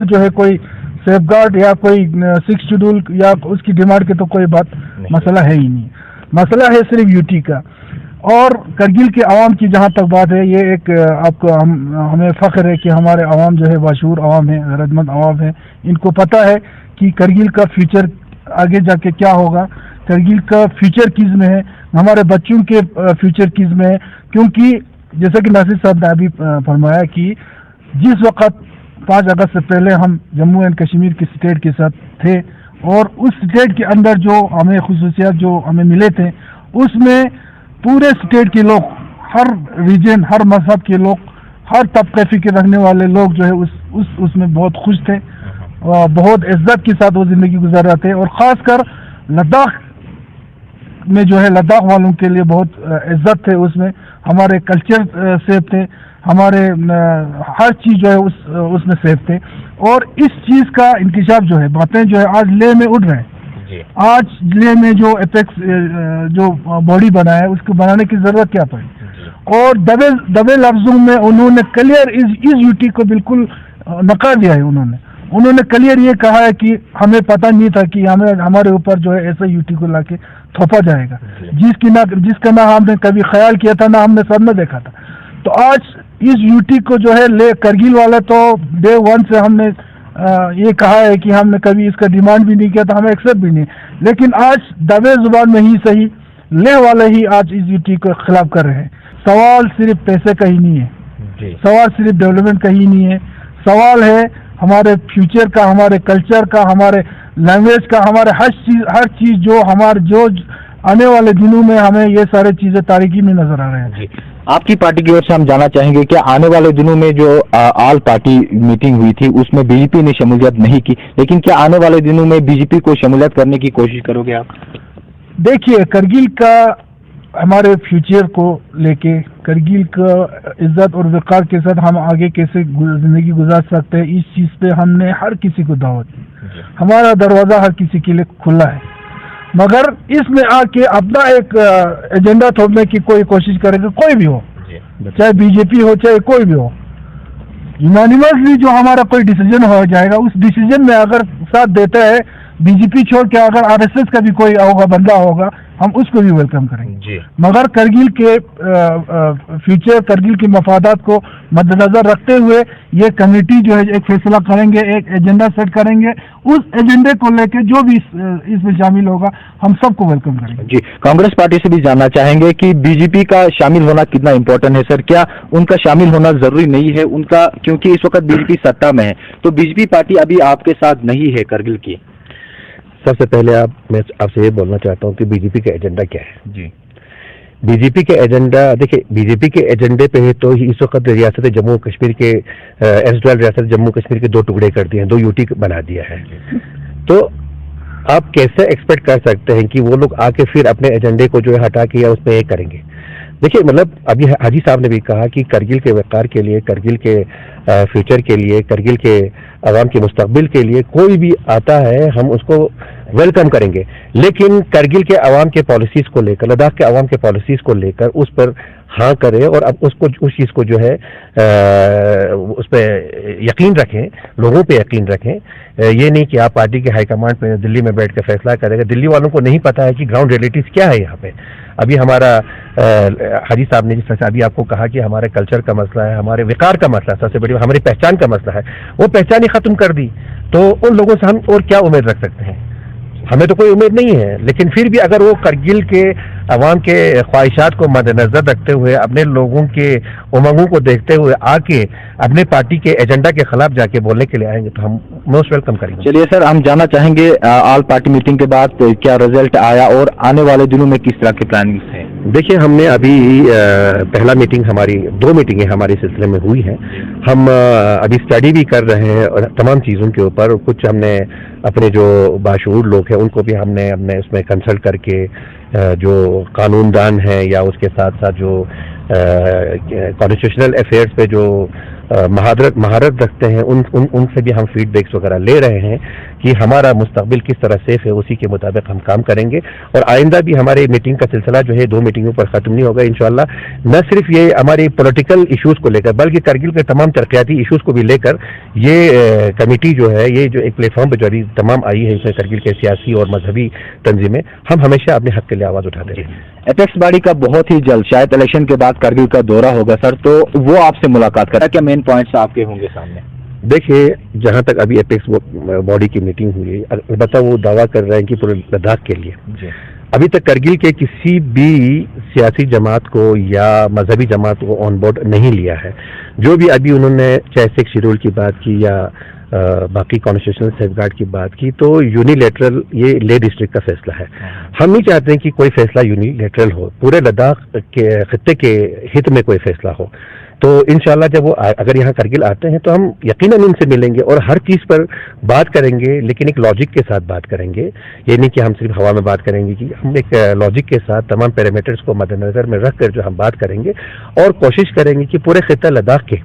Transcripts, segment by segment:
जो है कोई सेफगार्ड या कोई 6 शेड्यूल या उसकी डिमांड के तो कोई बात मसला है ही नहीं। मसला है सिर्फ यूटी का। और करगिल के आवाम की जहाँ तक बात है, ये एक आपको हमें फख्र है कि हमारे आवाम जो है बाशूर आवाम है, गैरतमंद आवाम है। इनको पता है कि करगिल का फ्यूचर आगे जाके क्या होगा, करगिल का फ्यूचर किस में है, हमारे बच्चों के फ्यूचर किस में है। क्योंकि जैसा कि नासिर साहब ने अभी फरमाया कि जिस वक्त 5 अगस्त से पहले हम जम्मू एंड कश्मीर की स्टेट के साथ थे और उस स्टेट के अंदर जो हमें खुसूसियात जो हमें मिले थे, उसमें पूरे स्टेट के लोग, हर रीजन, हर मजहब के लोग, हर तबके के रखने वाले लोग जो है उसमें बहुत खुश थे, बहुत इज्जत के साथ वो जिंदगी गुजार रहे थे। और ख़ासकर लद्दाख में जो है लद्दाख वालों के लिए बहुत इज्जत थे, उसमें हमारे कल्चर सेफ थे, हमारे हर चीज़ जो है उसमें सेफ थे। और इस चीज़ का इंकशाफ जो है, बातें जो है आज लेह में उठ रहे हैं। आज लेह में जो एपेक्स जो बॉडी बना है, उसको बनाने की जरूरत क्या पड़ी। और दबे लफ्जों में उन्होंने क्लियर इस यूटी को बिल्कुल नकार दिया है। उन्होंने क्लियर ये कहा है कि हमें पता नहीं था कि हमारे ऊपर जो है ऐसा यूटी को लाके थोपा जाएगा, जिसका ना हमने कभी ख्याल किया था, ना हमने सपना देखा था। तो आज इस यूटी को जो है ले करगिल वाले तो डे 1 से हमने ये कहा है कि हमने कभी इसका डिमांड भी नहीं किया था, हमें एक्सेप्ट भी नहीं। लेकिन आज दबे जुबान में ही सही लेह वाले ही आज इस यूटी को खिलाफ कर रहे हैं। सवाल सिर्फ पैसे का ही नहीं है, सवाल सिर्फ डेवलपमेंट का ही नहीं है, सवाल है हमारे फ्यूचर का, हमारे कल्चर का, हमारे लैंग्वेज का, हमारे हर चीज जो आने वाले दिनों में हमें ये सारे चीजें तारीकी में नजर आ रहे हैं। आपकी पार्टी की ओर से हम जानना चाहेंगे कि आने वाले दिनों में जो ऑल पार्टी मीटिंग हुई थी उसमें बीजेपी ने शमूलियत नहीं की, लेकिन क्या आने वाले दिनों में बीजेपी को शमूलियत करने की कोशिश करोगे आप? देखिए, करगिल का हमारे फ्यूचर को लेके, करगिल का इज्जत और वक़ार के साथ हम आगे कैसे जिंदगी गुजार सकते हैं, इस चीज़ पे हमने हर किसी को दावत दी। हमारा दरवाज़ा हर किसी के लिए खुला है, मगर इसमें आके अपना एक एजेंडा थोपने की कोई कोशिश करेगा, कोई भी हो, चाहे बीजेपी हो चाहे कोई भी हो, यूनानिमसली जो हमारा कोई डिसीजन हो जाएगा, उस डिसीजन में अगर साथ देता है बीजेपी छोड़ के, अगर आरएसएस का भी कोई होगा, बंदा होगा, हम उसको भी वेलकम करेंगे। मगर करगिल के फ्यूचर, करगिल के मफादात को मद्देनजर रखते हुए ये कमेटी जो है एक फैसला करेंगे, एक एजेंडा सेट करेंगे। उस एजेंडे को लेके जो भी इसमें शामिल होगा हम सबको वेलकम करेंगे। जी, कांग्रेस पार्टी से भी जानना चाहेंगे कि बीजेपी का शामिल होना कितना इम्पोर्टेंट है सर? क्या उनका शामिल होना जरूरी नहीं है उनका, क्योंकि इस वक्त बीजेपी सत्ता में है, तो बीजेपी पार्टी अभी आपके साथ नहीं है करगिल की? सबसे पहले मैं आपसे ये बोलना चाहता हूँ कि बीजेपी का एजेंडा क्या है। जी, बीजेपी के एजेंडा, देखिए बीजेपी के एजेंडे पे तो इस वक्त रियासत जम्मू कश्मीर के एसडीएल रियासत जम्मू कश्मीर के 2 टुकड़े कर दिए हैं, 2 यूटी बना दिया है। तो आप कैसे एक्सपेक्ट कर सकते हैं कि वो लोग आके फिर अपने एजेंडे को जो है हटा के या उसमें ये करेंगे? देखिए, मतलब अभी हाजी साहब ने भी कहा कि करगिल के वक़ार के लिए, करगिल के फ्यूचर के लिए, करगिल के अवाम के मुस्तकबिल के लिए कोई भी आता है हम उसको वेलकम करेंे। लेकिन करगिल के अवाम के पॉलिसीज को लेकर, लद्दाख के अवाम के पॉलिसीज को लेकर उस पर हाँ करें और अब उसको उस चीज़ को जो है उस पर यकीन रखें, लोगों पे यकीन रखें। ये नहीं कि आप पार्टी के हाईकमांड पे दिल्ली में बैठ कर फैसला करेंगे। दिल्ली वालों को नहीं पता है कि ग्राउंड रियलिटीज़ क्या है यहाँ पे। अभी हमारा हाजी साहब ने जिस तरह से अभी आपको कहा कि हमारे कल्चर का मसला है, हमारे विकार का मसला है, सबसे बड़ी हमारी पहचान का मसला है, वो पहचान ही खत्म कर दी, तो उन लोगों से हम और क्या उम्मीद रख सकते हैं? हमें तो कोई उम्मीद नहीं है। लेकिन फिर भी अगर वो करगिल के अवाम के ख्वाहिशात को मद्देनजर रखते हुए, अपने लोगों के उमंगों को देखते हुए आके अपने पार्टी के एजेंडा के खिलाफ जाके बोलने के लिए आएंगे, तो हम मोस्ट वेलकम करेंगे। चलिए सर, हम जानना चाहेंगे ऑल पार्टी मीटिंग के बाद क्या रिजल्ट आया और आने वाले दिनों में किस तरह के प्लानिंग्स हैं? देखिए, हमने अभी पहला मीटिंग, हमारी 2 मीटिंगें हमारे सिलसिले में हुई हैं। हम अभी स्टडी भी कर रहे हैं और तमाम चीज़ों के ऊपर। कुछ हमने अपने जो बाशऊर लोग हैं उनको भी हमने अपने उसमें कंसल्ट करके, जो कानूनदान हैं या उसके साथ साथ जो कॉन्स्टिट्यूशनल अफेयर्स पे जो महारत रखते हैं उनसे भी हम फीडबैक्स वगैरह ले रहे हैं कि हमारा मुस्तकबिल किस तरह सेफ है, उसी के मुताबिक हम काम करेंगे। और आइंदा भी हमारे मीटिंग का सिलसिला जो है 2 मीटिंगों पर खत्म नहीं होगा इंशाअल्लाह। न सिर्फ ये हमारे पॉलिटिकल इश्यूज को लेकर बल्कि करगिल के तमाम तरक्याती इश्यूज को भी लेकर ये कमेटी जो है, ये जो एक प्लेटफॉर्म पर जो अभी तमाम आई है, इसमें करगिल के सियासी और मजहबी तंजीमें, हम हमेशा अपने हक के लिए आवाज उठाते हैं। एपेक्स बॉडी का बहुत ही जल्द शायद इलेक्शन के बाद करगिल का दौरा होगा सर, तो वो आपसे मुलाकात करा, क्या मेन पॉइंट्स आपके होंगे सामने? देखिए, जहां तक अभी एपेक्स बॉडी की मीटिंग हुई, अलबत्ता वो दावा कर रहे हैं कि पूरे लद्दाख के लिए जी। अभी तक करगिल के किसी भी सियासी जमात को या मजहबी जमात को ऑन बोर्ड नहीं लिया है। जो भी अभी उन्होंने चाहे 6 शेड्यूल की बात की या बाकी कॉन्स्टिट्यूशनल सेफगार्ड की बात की, तो यूनिलेटरल ये ले डिस्ट्रिक्ट का फैसला है। हम नहीं चाहते हैं कि कोई फैसला यूनिलेटरल हो, पूरे लद्दाख के खित्ते के हित में कोई फैसला हो। तो इंशाल्लाह जब वो अगर यहाँ करगिल आते हैं तो हम यकीनन इनसे मिलेंगे और हर चीज पर बात करेंगे, लेकिन एक लॉजिक के साथ बात करेंगे। ये नहीं कि हम सिर्फ हवा में बात करेंगे, कि हम एक लॉजिक के साथ तमाम पैरामीटर्स को मद्देनजर में रखकर जो हम बात करेंगे और कोशिश करेंगे कि पूरे खित्ता लद्दाख के,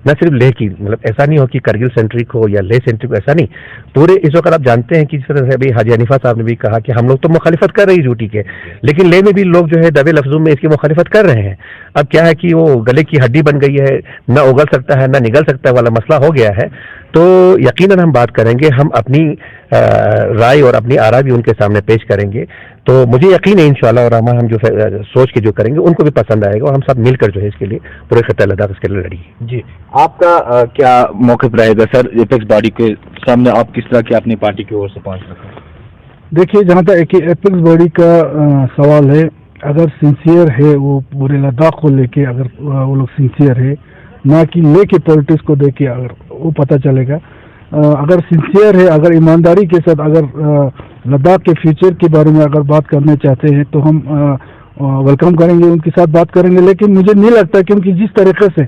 न सिर्फ लेह की, मतलब ऐसा नहीं हो कि करगिल सेंट्रिक हो या लेह सेंट्रिक, ऐसा नहीं, पूरे इस वक्त आप जानते हैं कि जिस तरह से अभी हाजी हनीफा साहब ने भी कहा कि हम लोग तो मुखालिफत कर रहे हैं ड्यूटी के, लेकिन लेह में भी लोग जो है दबे लफ्जों में इसकी मुखालिफत कर रहे हैं। अब क्या है कि वो गले की हड्डी बन गई है, न उगल सकता है न निगल सकता है वाला मसला हो गया है। तो यकीनन हम बात करेंगे, हम अपनी राय और अपनी आरा भी उनके सामने पेश करेंगे। तो मुझे यकीन है इंशाअल्लाह और हम जो सोच के जो करेंगे उनको भी पसंद आएगा और हम सब मिलकर जो है इसके लिए पूरे खित्ता लद्दाख इसके लिए लड़ेंगे। जी, आपका क्या मौक़िफ़ रहेगा सर एपेक्स बॉडी के सामने? आप किस तरह की अपनी पार्टी की ओर से पहुंच रखें? देखिए, जहाँ तक एपेक्स बॉडी का सवाल है, अगर सिंसियर है वो पूरे लद्दाख को लेके, अगर वो लोग सिंसियर है, ना कि लेके पॉलिटिक्स को देके, अगर वो पता चलेगा। अगर सिंसियर है, अगर ईमानदारी के साथ अगर लद्दाख के फ्यूचर के बारे में अगर बात करना चाहते हैं तो हम वेलकम करेंगे, उनके साथ बात करेंगे। लेकिन मुझे नहीं लगता, क्योंकि जिस तरीके से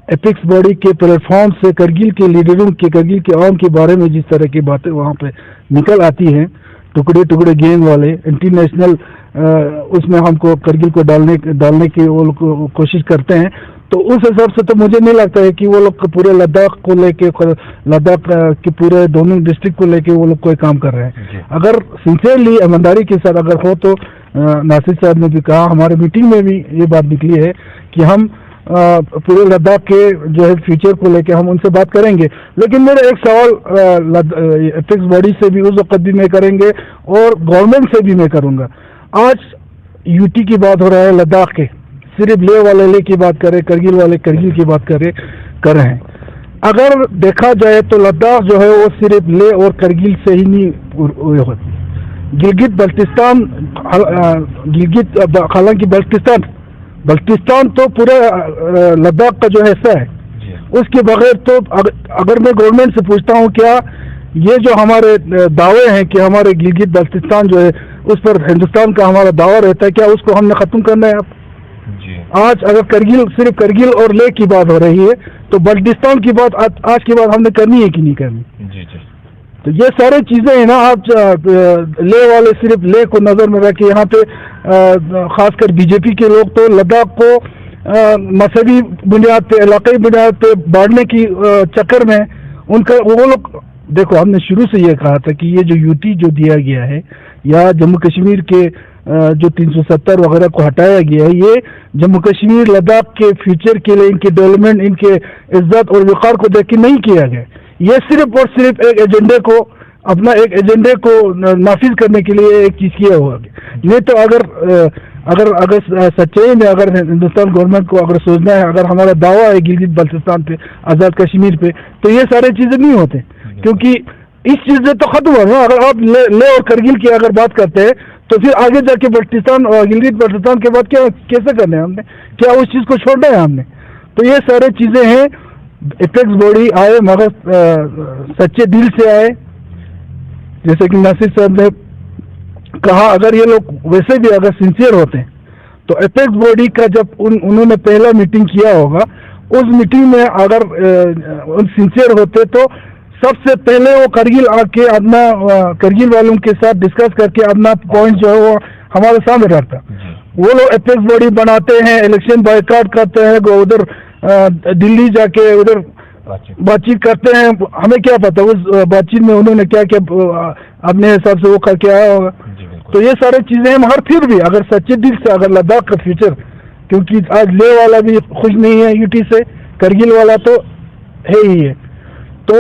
एपेक्स बॉडी के प्लेटफॉर्म से करगिल के लीडरों के, करगिल के आवाम के बारे में जिस तरह की बातें वहाँ पे निकल आती हैं, टुकड़े टुकड़े गैंग वाले इंटरनेशनल, उसमें हमको करगिल को डालने की वो लोग कोशिश करते हैं। तो उस हिसाब से तो मुझे नहीं लगता है कि वो लोग पूरे लद्दाख को लेके, लद्दाख के पूरे दोनों डिस्ट्रिक्ट को लेके वो लोग कोई काम कर रहे हैं। अगर सिंसियरली ईमानदारी के साथ अगर हो तो नासिर साहब ने भी कहा, हमारे मीटिंग में भी ये बात निकली है कि हम पूरे लद्दाख के जो है फ्यूचर को लेके हम उनसे बात करेंगे। लेकिन मेरा एक सवाल एपेक्स बॉडी से भी उस वक्त भी मैं करेंगे और गवर्नमेंट से भी मैं करूँगा। आज यूटी की बात हो रहा है, लद्दाख के सिर्फ लेह वाले लेह की बात करें, करगिल वाले करगिल की बात कर रहे हैं। अगर देखा जाए तो लद्दाख जो है वो सिर्फ लेह और करगिल से ही नहीं होती। गिलगित बल्टिस्तान, हालांकि बल्टिस्तान तो पूरे लद्दाख का जो हिस्सा है, उसके बगैर तो अगर मैं गवर्नमेंट से पूछता हूँ, क्या ये जो हमारे दावे हैं कि हमारे गिलगित बल्टिस्तान जो है उस पर हिंदुस्तान का हमारा दावा रहता है, क्या उसको हमने खत्म करना है? आज अगर करगिल, सिर्फ करगिल और लेह की बात हो रही है, तो बल्टिस्तान की बात आज की बात हमने करनी है कि नहीं करनी? जी जी। तो ये सारी चीजें हैं ना। आप लेह वाले सिर्फ लेह को नजर में रखे, यहाँ पे खासकर बीजेपी के लोग तो लद्दाख को मजहबी बुनियाद पे, इलाकाई बुनियाद पे बांटने की चक्कर में उनका वो लोग, देखो हमने शुरू से ये कहा था कि ये जो यूटी जो दिया गया है या जम्मू कश्मीर के जो 370 वगैरह को हटाया गया है, ये जम्मू कश्मीर लद्दाख के फ्यूचर के लिए, इनके डेवलपमेंट, इनके इज्जत और वक़ार को देख के नहीं किया गया। ये सिर्फ और सिर्फ एक एजेंडे को, अपना एक एजेंडे को नाफिज करने के लिए एक चीज किया हुआ है। नहीं तो अगर सच्चाई में अगर हिंदुस्तान गवर्नमेंट को अगर सोचना है, अगर हमारा दावा है गिलगित बल्टिस्तान पे, आज़ाद कश्मीर पे, तो ये सारे चीजें नहीं होते, क्योंकि इस चीज से तो खत्म हुआ ना। अगर आप ले और करगिल की अगर बात करते हैं तो फिर आगे जाके बल्टिस्तान और गिलगित बल्टिस्तान के बाद क्या कैसे करना है हमने? क्या उस चीज को छोड़ना है हमने? तो ये सारे चीजें हैं। एपेक्स बॉडी आए मगर सच्चे दिल से आए, जैसे कि नासिर साहब ने कहा, अगर ये लोग वैसे भी अगर सिंसियर होते हैं तो एपेक्स बॉडी का जब उन्होंने पहला मीटिंग किया होगा, उस मीटिंग में अगर उन सिंसियर होते तो सबसे पहले वो करगिल आके अपना करगिल वालों के साथ डिस्कस करके अपना पॉइंट जो है वो हमारे सामने रखता। वो लोग एपेक्स बॉडी बनाते हैं, इलेक्शन बॉयकॉट करते हैं, उधर दिल्ली जाके उधर बातचीत करते हैं, हमें क्या पता उस बातचीत में उन्होंने क्या क्या अपने हिसाब से वो करके आया होगा। तो ये सारी चीजें हैं, मगर फिर भी अगर सच्चे दिल से अगर लद्दाख का फ्यूचर, क्योंकि आज ले वाला भी खुश नहीं है यूटी से, करगिल वाला तो है ही है, तो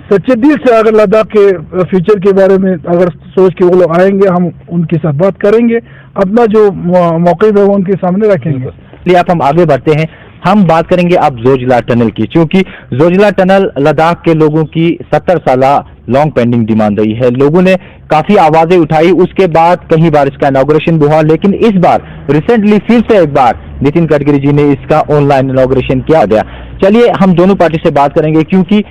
सच्चे दिल से अगर लद्दाख के फ्यूचर के बारे में अगर सोच के वो लोग आएंगे, हम उनके साथ बात करेंगे, अपना जो मौके है वो उनके सामने रखेंगे। इसलिए आप हम आगे बढ़ते हैं, हम बात करेंगे अब जोजिला टनल की, क्योंकि जोजिला टनल लद्दाख के लोगों की 70 साल लॉन्ग पेंडिंग डिमांड रही है। लोगों ने काफी आवाजें उठाई, उसके बाद कई बार इसका इनॉग्रेशन हुआ, लेकिन इस बार रिसेंटली फिर से एक बार नितिन गडकरी जी ने इसका ऑनलाइन इनॉग्रेशन किया गया। चलिए हम दोनों पार्टी से बात करेंगे, क्योंकि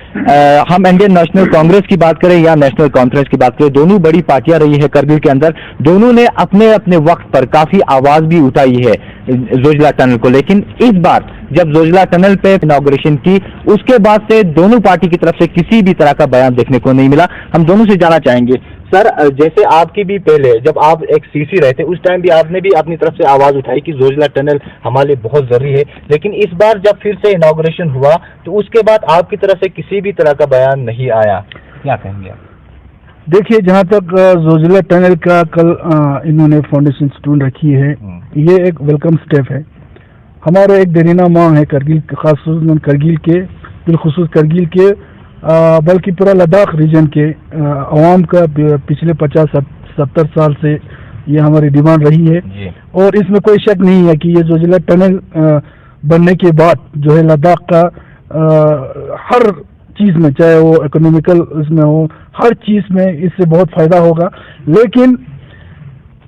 हम इंडियन नेशनल कांग्रेस की बात करें या नेशनल कॉन्फ्रेंस की बात करें, दोनों बड़ी पार्टियां रही है करगिल के अंदर, दोनों ने अपने अपने वक्त पर काफी आवाज भी उठाई है जोजिला टनल को। लेकिन इस बार जब जोजिला टनल पे इनॉग्रेशन की, उसके बाद से दोनों पार्टी की तरफ से किसी भी तरह का बयान देखने को नहीं मिला। हम दोनों से जानना चाहेंगे सर, जैसे आपकी भी पहले जब आप एक सीसी रहे थे, उस टाइम भी आपने भी अपनी तरफ से आवाज उठाई कि जोजिला टनल हमारे लिए बहुत जरूरी है, लेकिन इस बार जब फिर से इनॉग्रेशन हुआ तो उसके बाद आपकी तरफ से किसी भी तरह का बयान नहीं आया, क्या कहेंगे आप? देखिए, जहाँ तक जोजिला टनल का कल इन्होंने फाउंडेशन स्टोन रखी है, ये एक वेलकम स्टेप है। हमारा एक देरीना मांग है करगिल, खासतौर करगिल के, बिलखुसूस करगिल के, बल्कि पूरा लद्दाख रीजन के अवाम का पिछले 50-70 साल से ये हमारी डिमांड रही है। और इसमें कोई शक नहीं है कि ये जोजिला टनल बनने के बाद जो है लद्दाख का हर चीज में, चाहे वो इकोनॉमिकल इसमें हो, हर चीज में इससे बहुत फायदा होगा। लेकिन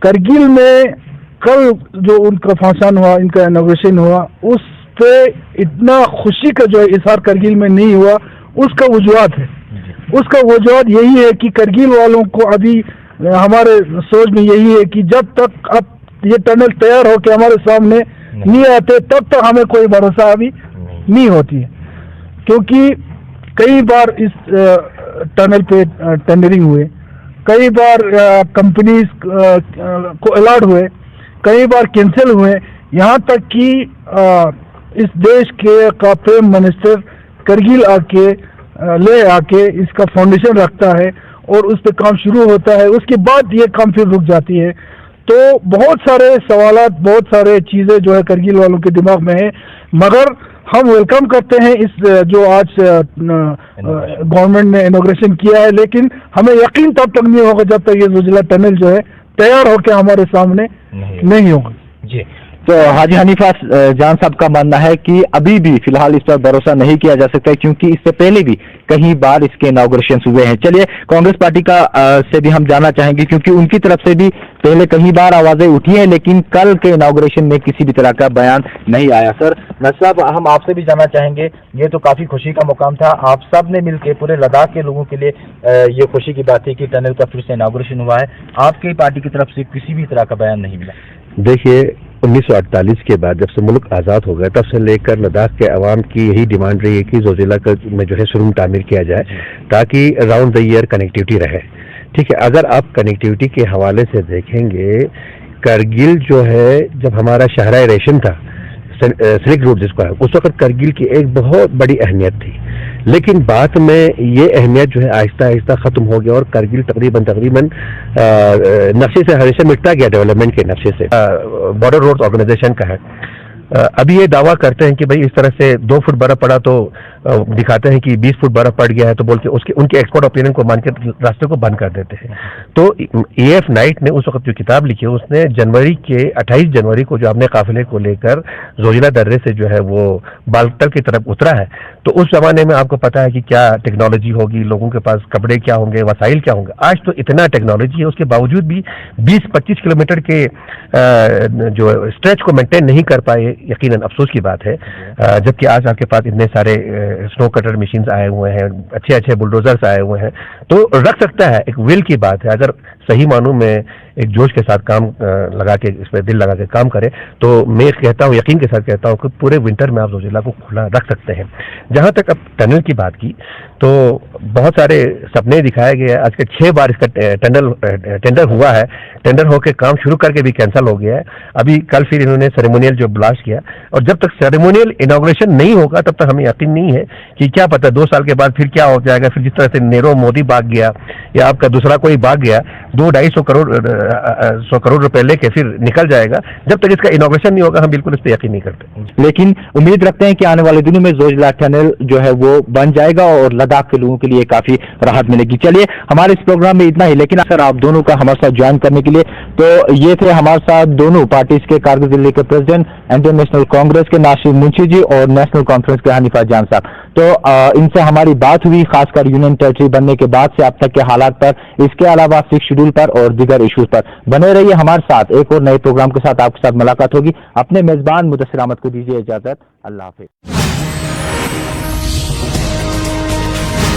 करगिल में कल जो उनका फंक्शन हुआ, इनका इनॉग्रेशन हुआ, उस पे इतना खुशी का जो है इजहार करगिल में नहीं हुआ। उसका वजूहत है, उसका वजूहत यही है कि करगिल वालों को अभी हमारे सोच में यही है कि जब तक अब ये टनल तैयार होकर हमारे सामने नहीं आते, तब तक हमें कोई भरोसा अभी नहीं होती है। क्योंकि कई बार इस टनल पे टेंडरिंग हुए, कई बार कंपनीज को अलॉट हुए, कई बार कैंसिल हुए, यहाँ तक कि इस देश के का प्राइम मिनिस्टर करगिल आके ले आके इसका फाउंडेशन रखता है और उस पर काम शुरू होता है, उसके बाद ये काम फिर रुक जाती है। तो बहुत सारे सवालात, बहुत सारे चीजें जो है करगिल वालों के दिमाग में है, मगर हम वेलकम करते हैं इस जो आज गवर्नमेंट ने इनॉग्रेशन किया है। लेकिन हमें यकीन तब तक नहीं होगा जब तक ये जोजिला टनल जो है तैयार होकर हमारे सामने नहीं होगा। जी, तो हाजी हनीफा जान साहब का मानना है कि अभी भी फिलहाल इस पर भरोसा नहीं किया जा सकता है, क्योंकि इससे पहले भी कई बार इसके इनॉग्रेशन हुए हैं। चलिए कांग्रेस पार्टी का से भी हम जानना चाहेंगे, क्योंकि उनकी तरफ से भी पहले कई बार आवाजें उठी हैं, लेकिन कल के इनॉग्रेशन में किसी भी तरह का बयान नहीं आया। सर नसर साहब, हम आपसे भी जानना चाहेंगे, ये तो काफी खुशी का मुकाम था, आप सब ने मिलकर पूरे लद्दाख के लोगों के लिए ये खुशी की बात है कि टनल का फिर से इनॉग्रेशन हुआ है, आपकी पार्टी की तरफ से किसी भी तरह का बयान नहीं मिला। देखिए, 1948 के बाद जब से मुल्क आज़ाद हो गया, तब से लेकर लद्दाख के अवाम की यही डिमांड रही है कि जोजिला में जो है सुरंग तामीर किया जाए, ताकि राउंड द ईयर कनेक्टिविटी रहे। ठीक है, अगर आप कनेक्टिविटी के हवाले से देखेंगे, करगिल जो है, जब हमारा शहरा रेशम था, सिल्क रूट जिसको है, उस वक्त करगिल की एक बहुत बड़ी अहमियत थी। लेकिन बाद में ये अहमियत जो है आहिस्ता आहिस्ता खत्म हो गया और करगिल तकरीबन नक्शे से हमेशा मिटता गया, डेवलपमेंट के नक्शे से। बॉर्डर रोड्स ऑर्गेनाइजेशन का है, अभी ये दावा करते हैं कि भाई इस तरह से 2 फुट बर्फ पड़ा तो दिखाते हैं कि 20 फुट बर्फ पड़ गया है, तो बोल के उसके उनके एक्सपर्ट ओपिनियन को मान के रास्ते को बंद कर देते हैं। तो AF नाइट ने उस वक्त जो किताब लिखी है, उसने 28 जनवरी को जो अपने काफिले को लेकर जोजिला दर्रे से जो है वो बालतल की तरफ उतरा है, तो उस जमाने में आपको पता है कि क्या टेक्नोलॉजी होगी, लोगों के पास कपड़े क्या होंगे, वसाइल क्या होंगे। आज तो इतना टेक्नोलॉजी है, उसके बावजूद भी 20-25 किलोमीटर के जो स्ट्रेच को मेंटेन नहीं कर पाए, यकीनन अफसोस की बात है। जबकि आज आपके पास इतने सारे स्नो कटर मशीन्स आए हुए हैं, अच्छे बुलडोजर्स आए हुए हैं, तो रख सकता है, एक विल की बात है। अगर सही मानूं में एक जोश के साथ काम लगा के, इसमें दिल लगा के काम करें, तो मैं कहता हूं, यकीन के साथ कहता हूं कि पूरे विंटर में आप जोजिला को खुला रख सकते हैं। जहां तक अब टनल की बात की, तो बहुत सारे सपने दिखाए गए। आज के 6 बार इसका टेंडर हुआ है, टेंडर होकर काम शुरू करके भी कैंसिल हो गया है। अभी कल फिर इन्होंने सेरेमोनियल जो ब्लास्ट किया, और जब तक सेरेमोनियल इनॉग्रेशन नहीं होगा तब तक हमें यकीन नहीं है कि क्या पता 2 साल के बाद फिर क्या हो जाएगा। फिर जिस तरह से नीरव मोदी भाग गया या आपका दूसरा कोई भाग गया, 200-250 करोड़ रुपए लेके फिर निकल जाएगा। जब तक इसका इनॉग्रेशन नहीं होगा हम बिल्कुल इस पर यकीन नहीं करते। लेकिन उम्मीद रखते हैं कि आने वाले दिनों में जोजिला टनल जो है वो बन जाएगा और लद्दाख के लोगों के लिए काफी राहत मिलेगी। चलिए, हमारे इस प्रोग्राम में इतना ही, लेकिन अक्सर आप दोनों का हमारे साथ ज्वाइन करने के लिए, तो ये थे हमारे साथ दोनों पार्टीज के कारगिल जिले के प्रेसिडेंट, इंडियन नेशनल कांग्रेस के नासिर मुंशी जी और नेशनल कॉन्फ्रेंस के हनीफा जान साहब। तो इनसे हमारी बात हुई खासकर यूनियन टेरिटरी बनने के बाद से अब तक के हालात पर, इसके अलावा 6 शेड्यूल पर और दीगर इश्यूज पर। बने रहिए हमारे साथ, एक और नए प्रोग्राम के साथ आपके साथ मुलाकात होगी। अपने मेजबान मुदस्सिर अहमद को दीजिए इजाजत। अल्लाह हाफिज।